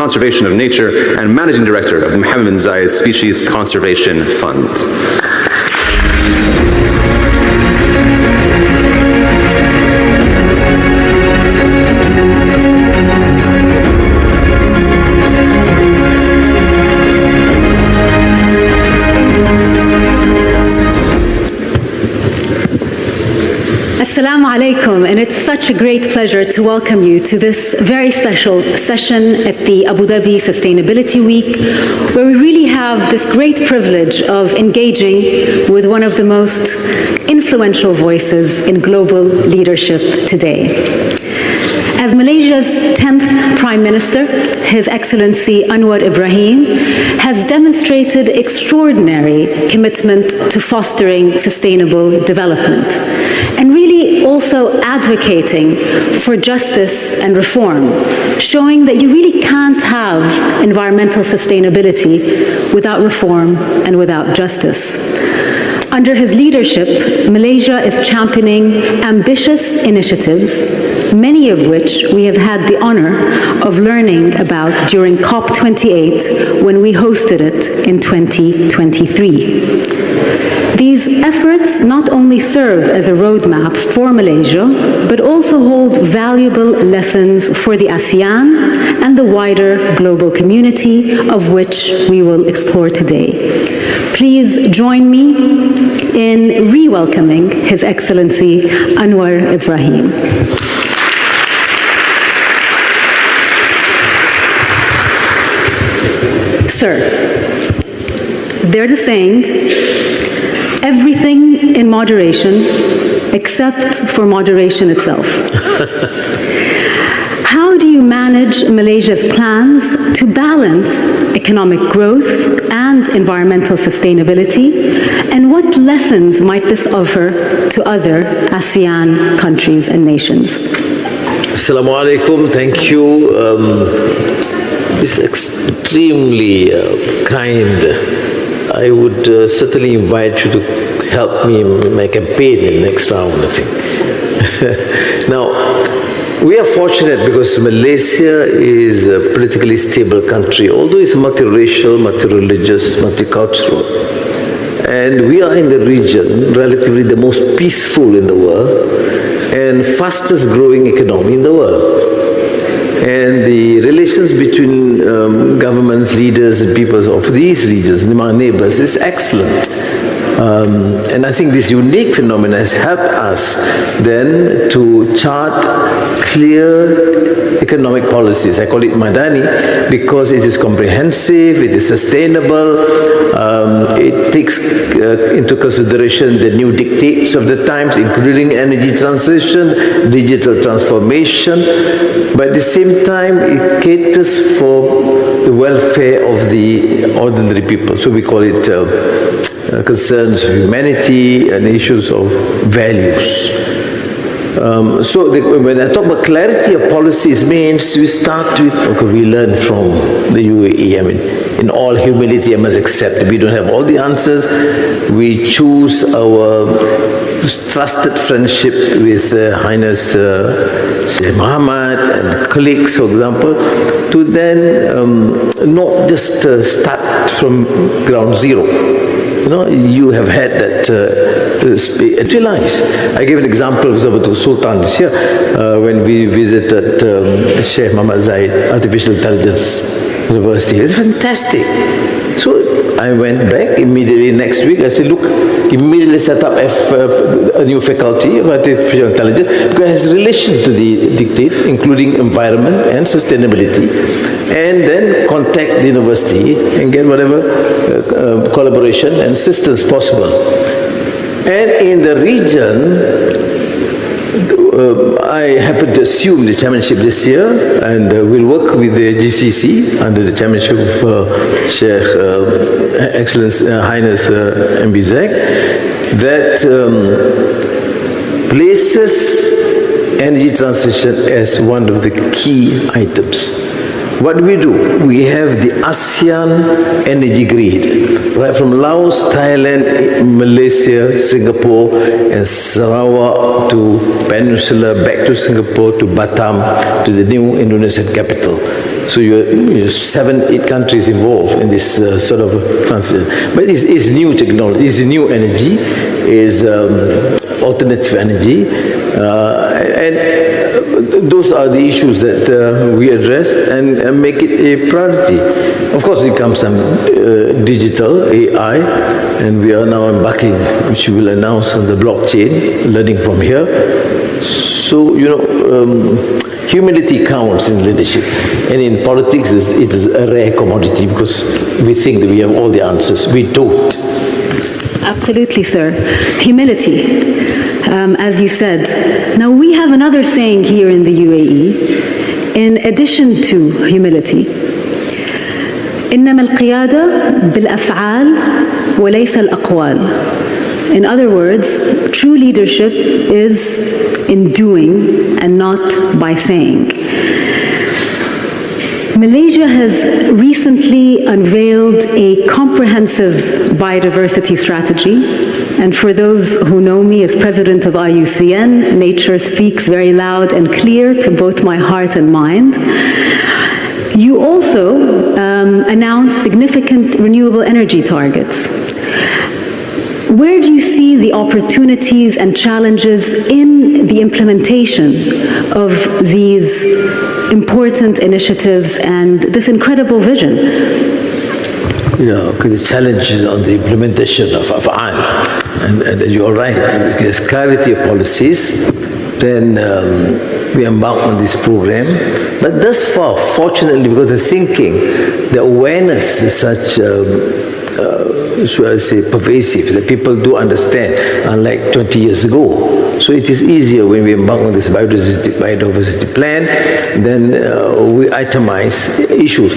Conservation of Nature and Managing Director of the Mohammed bin Zayed Species Conservation Fund. Assalamu alaikum, and it's such a great pleasure to welcome you to this very special session at the Abu Dhabi Sustainability Week, where we really have this great privilege of engaging with one of the most influential voices in global leadership today. As Malaysia's 10th Prime Minister, His Excellency Anwar Ibrahim has demonstrated extraordinary commitment to fostering sustainable development and really also advocating for justice and reform, showing that you really can't have environmental sustainability without reform and without justice. Under his leadership, Malaysia is championing ambitious initiatives, many of which we have had the honor of learning about during COP28 when we hosted it in 2023. These efforts not only serve as a roadmap for Malaysia, but also hold valuable lessons for the ASEAN and the wider global community, of which we will explore today. Please join me in re-welcoming His Excellency Anwar Ibrahim. Sir, there's a saying, everything in moderation except for moderation itself. How do you manage Malaysia's plans to balance economic growth and environmental sustainability? And what lessons might this offer to other ASEAN countries and nations? Assalamu alaikum, thank you. It's extremely kind. I would certainly invite you to help me in my campaign in the next round, I think. Now, we are fortunate because Malaysia is a politically stable country, although it's multiracial, multireligious, multicultural. And we are in the region, relatively the most peaceful in the world and fastest growing economy in the world. And the relations between governments, leaders, and peoples of these regions, our neighbors, is excellent. And I think this unique phenomenon has helped us then to chart clear economic policies. I call it Madani because it is comprehensive, it is sustainable, it takes into consideration the new dictates of the times, including energy transition, digital transformation, but at the same time it caters for the welfare of the ordinary people. So we call it concerns of humanity and issues of values. When I talk about clarity of policies, means we start with, okay, we learn from the UAE. I mean, in all humility, I must accept we don't have all the answers. We choose our trusted friendship with Highness Sheikh Mohammed and colleagues, for example, to then not just start from ground zero. You know, you have had that realize. I gave an example of the Sultan this year when we visited Sheikh Mohammed Zayed Artificial Intelligence University. It's fantastic. So I went back immediately next week. I said, look, immediately set up a new faculty of artificial intelligence because it has relation to the dictates, including environment and sustainability, and then contact the university and get whatever collaboration and assistance possible. And in the region, I happen to assume the chairmanship this year, and we'll work with the GCC under the chairmanship of Sheikh Excellence Highness MBZ, that places energy transition as one of the key items. What do? We have the ASEAN energy grid, right from Laos, Thailand, Malaysia, Singapore, and Sarawak to Peninsula, back to Singapore, to Batam, to the new Indonesian capital. So you're 7-8 countries involved in this sort of transition. But it's new technology, it's new energy, is alternative energy, and those are the issues that we address and make it a priority. Of course, it comes some digital AI, and we are now embarking, which we will announce on the blockchain, learning from here. So, humility counts in leadership, and in politics it is a rare commodity because we think that we have all the answers. We don't. Absolutely, sir. Humility, as you said. Now, we have another saying here in the UAE, in addition to humility. إنما القيادة بالأفعال وليس الأقوال. In other words, true leadership is in doing and not by saying. Malaysia has recently unveiled a comprehensive biodiversity strategy. And for those who know me as president of IUCN, nature speaks very loud and clear to both my heart and mind. You also announced significant renewable energy targets. Where do you see the opportunities and challenges in the implementation of these important initiatives and this incredible vision? The challenges on the implementation of AFAL, and you're right, because clarity of policies, then we embark on this program. But thus far, fortunately, because the thinking, the awareness is such, should I say, pervasive, that people do understand, unlike 20 years ago. So it is easier when we embark on this biodiversity plan, then we itemize issues.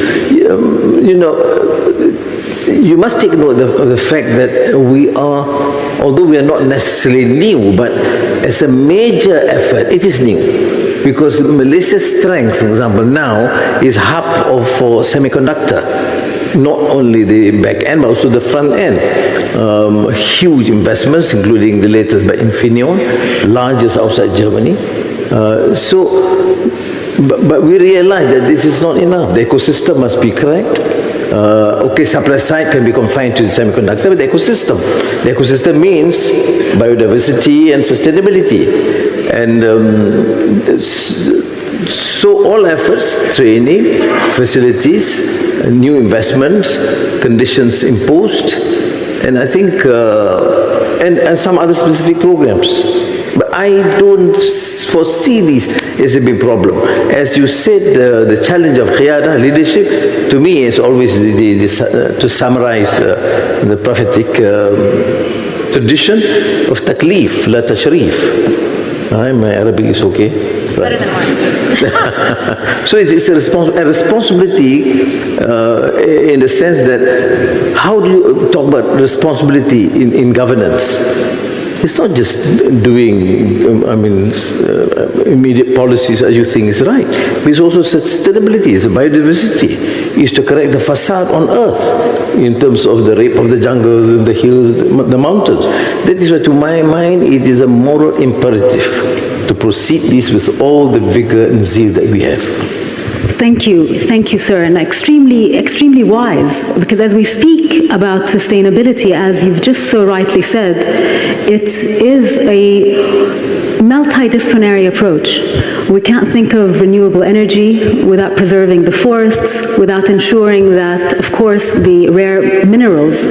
You must take note of the fact that we are, although we are not necessarily new, but as a major effort, it is new. Because Malaysia's strength, for example, now is hub for semiconductor. Not only the back end, but also the front end. Huge investments, including the latest by Infineon, largest outside Germany. But we realize that this is not enough. The ecosystem must be correct. Supply side can be confined to the semiconductor, but the ecosystem means biodiversity and sustainability. And so all efforts, training, facilities, new investments, conditions imposed, and I think, and some other specific programs. But I don't foresee this as a big problem. As you said, the challenge of qiyada, leadership, to me is always to summarize the prophetic tradition of taklif, la tashrif. My Arabic is okay. Better than mine. So it is a responsibility in the sense that how do you talk about responsibility in governance? It's not just doing, immediate policies as you think is right. It's also sustainability, it's biodiversity. It's to correct the facade on earth in terms of the rape of the jungles, the hills, the mountains. That is why, to my mind, it is a moral imperative to proceed this with all the vigor and zeal that we have. Thank you, sir, and extremely wise, because as we speak about sustainability, as you've just so rightly said, it is a multidisciplinary approach. We can't think of renewable energy without preserving the forests, without ensuring that, of course, the rare minerals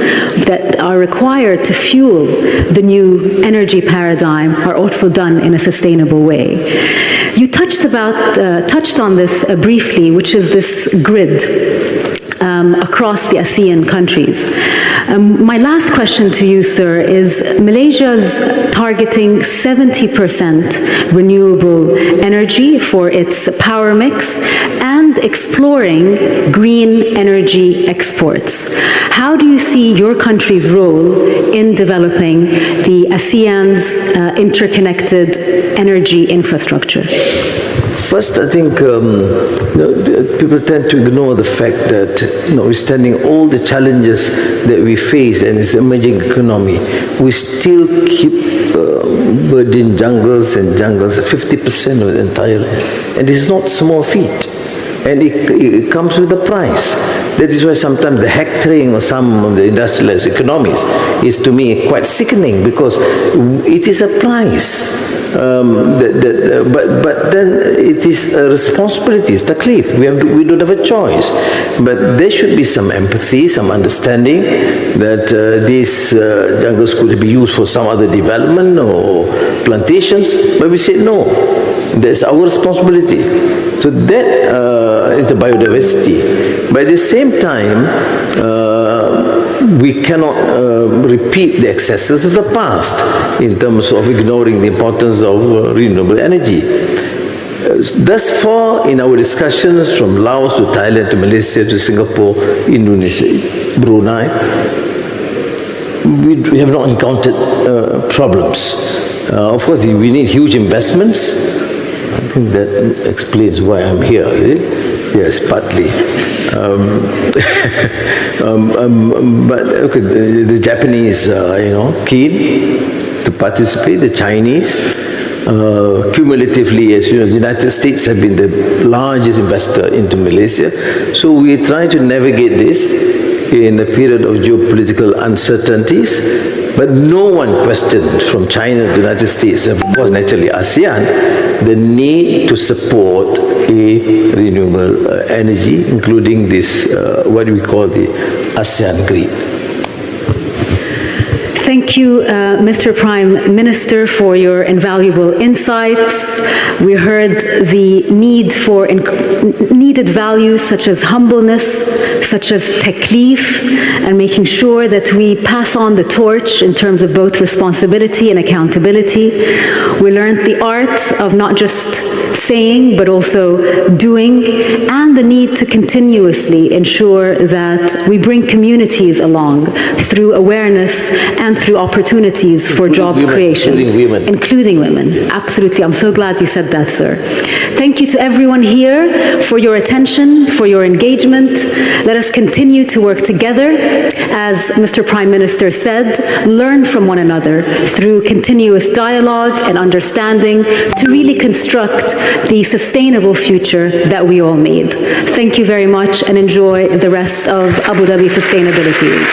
that are required to fuel the new energy paradigm are also done in a sustainable way. You touched on this briefly, which is this grid across the ASEAN countries. My last question to you, sir, is Malaysia's targeting 70% renewable energy for its power mix and exploring green energy exports. How do you see your country's role in developing the ASEAN's interconnected energy infrastructure? First, I think people tend to ignore the fact that, notwithstanding all the challenges that we face and its emerging economy, we still keep burdened jungles, 50% of the entire land. And it's not small feat. and it comes with a price. That is why sometimes the hectoring of some of the industrialized economies is to me quite sickening, because it is a price. But then it is a responsibility, it's taklif. We don't have a choice. But there should be some empathy, some understanding that these jungles could be used for some other development or plantations. But we say no, that's our responsibility. So that is the biodiversity. But at the same time, we cannot repeat the excesses of the past in terms of ignoring the importance of renewable energy. Thus far, in our discussions from Laos to Thailand to Malaysia to Singapore, Indonesia, Brunei, we have not encountered problems. Of course, we need huge investments. I think that explains why I'm here. Yes, partly. But okay, the Japanese, keen to participate. The Chinese, cumulatively, as you know, the United States have been the largest investor into Malaysia. So we try to navigate this in a period of geopolitical uncertainties. But no one questioned, from China to the United States, and of course naturally ASEAN, the need to support a renewable energy, including this, what we call the ASEAN Grid. Thank you, Mr. Prime Minister, for your invaluable insights. We heard the need for needed values such as humbleness, such as taklif, and making sure that we pass on the torch in terms of both responsibility and accountability. We learned the art of not just saying, but also doing, and the need to continuously ensure that we bring communities along through awareness and through opportunities for job creation. Including women. Absolutely. I'm so glad you said that, sir. Thank you to everyone here for your attention, for your engagement. Let us continue to work together, as Mr. Prime Minister said, learn from one another through continuous dialogue and understanding to really construct the sustainable future that we all need. Thank you very much, and enjoy the rest of Abu Dhabi Sustainability Week.